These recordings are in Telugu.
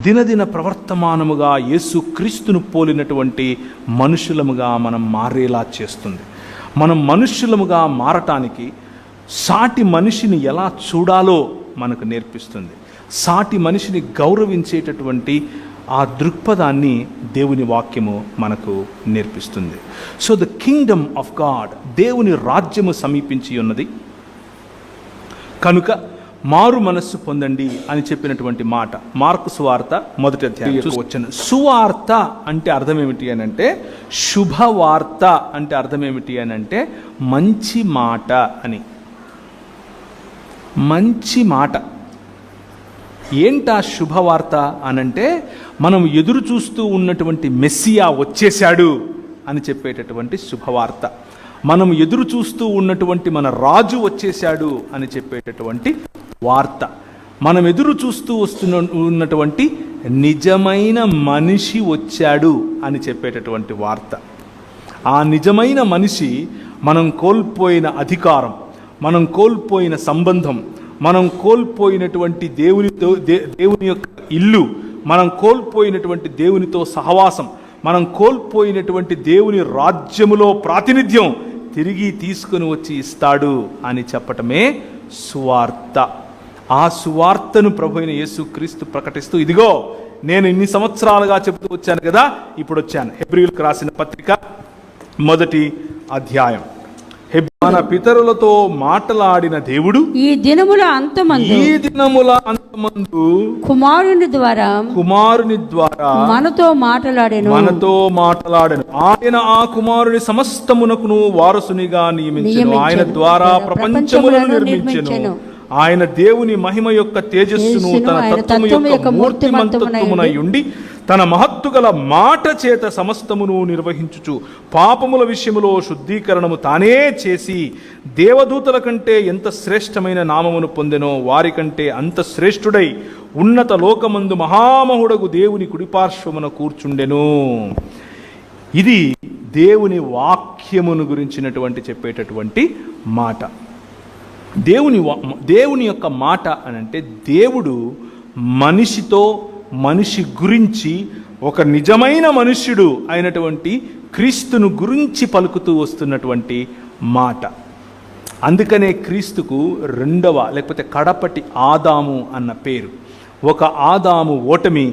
దినదిన ప్రవర్తమానముగా యేసుక్రీస్తును పోలినటువంటి మనుషులముగా మనం మారేలా చేస్తుంది. మనం మనుష్యులముగా మారటానికి సాటి మనిషిని ఎలా చూడాలో మనకు నేర్పిస్తుంది. సాటి మనిషిని గౌరవించేటటువంటి ఆ దృక్పథాన్ని దేవుని వాక్యము మనకు నేర్పిస్తుంది. So the Kingdom of God, దేవుని రాజ్యము సమీపించి ఉన్నది కనుక మారు మనస్సు పొందండి అని చెప్పినటువంటి మాట మార్కు సువార్త 1వ అధ్యాయం వచ్చిన. సువార్త అంటే అర్థం ఏమిటి అని అంటే, శుభవార్త అంటే అర్థం ఏమిటి అని అంటే మంచి మాట అని. మంచి మాట ఏంటా శుభవార్త అనంటే, మనం ఎదురు చూస్తూ ఉన్నటువంటి మెస్సియా వచ్చేశాడు అని చెప్పేటటువంటి శుభవార్త. మనం ఎదురు చూస్తూ ఉన్నటువంటి మన రాజు వచ్చేశాడు అని చెప్పేటటువంటి వార్త. మనం ఎదురు చూస్తూ ఉన్నటువంటి నిజమైన మనిషి వచ్చాడు అని చెప్పేటటువంటి వార్త. ఆ నిజమైన మనిషి మనం కోల్పోయిన అధికారం, మనం కోల్పోయిన సంబంధం, మనం కోల్పోయినటువంటి దేవుని యొక్క ఇల్లు, మనం కోల్పోయినటువంటి దేవునితో సహవాసం, మనం కోల్పోయినటువంటి దేవుని రాజ్యములో ప్రాతినిధ్యం తిరిగి తీసుకుని వచ్చి ఇస్తాడు అని చెప్పటమే సువార్త. ఆ సువార్తను ప్రభు అయిన యేసుక్రీస్తు ప్రకటిస్తూ, ఇదిగో నేను ఇన్ని సంవత్సరాలుగా చెబుతూ వచ్చాను కదా, ఇప్పుడు వచ్చాను. హెబ్రీయులకు రాసిన పత్రిక 1వ అధ్యాయం. మన పితరులతో మాటలాడిన దేవుడు ఈ దినముల అంతమందు కుమారుని ద్వారా మనతో మాటలాడెను. ఆయన ఆ కుమారుని సమస్తమునకును వారసునిగా నియమించెను. ఆయన ద్వారా ప్రపంచములను నిర్మించెను. ఆయన దేవుని మహిమ యొక్క తేజస్సును తన తత్వము యొక్క మూర్తిమంతత్వమునై ఉండి తన మహత్తు గల మాట చేత సమస్తమును నిర్వహించుచు పాపముల విషయములో శుద్ధీకరణము తానే చేసి దేవదూతల కంటే ఎంత శ్రేష్టమైన నామమును పొందెనో వారికంటే అంత శ్రేష్ఠుడై ఉన్నత లోకమందు మహామహుడగు దేవుని కుడిపార్శ్వమున కూర్చుండెను. ఇది దేవుని వాక్యమును గురించినటువంటి చెప్పేటటువంటి మాట. దేవుని యొక్క మాట అనంటే, దేవుడు మనిషితో, మనిషి గురించి, ఒక నిజమైన మనుష్యుడు అయినటువంటి క్రీస్తును గురించి పలుకుతూ వస్తున్నటువంటి మాట. అందుకనే క్రీస్తుకు రెండవ లేకపోతే కడపటి ఆదాము అన్న పేరు. ఒక ఆదాము ఓటమి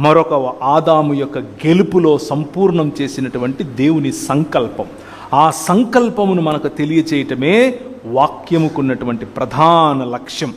మరొక ఆదాము యొక్క గెలుపులో సంపూర్ణం చేసినటువంటి దేవుని సంకల్పం. ఆ సంకల్పమును మనకు తెలియచేయటమే వాక్యముకున్నటువంటి ప్రధాన లక్ష్యం.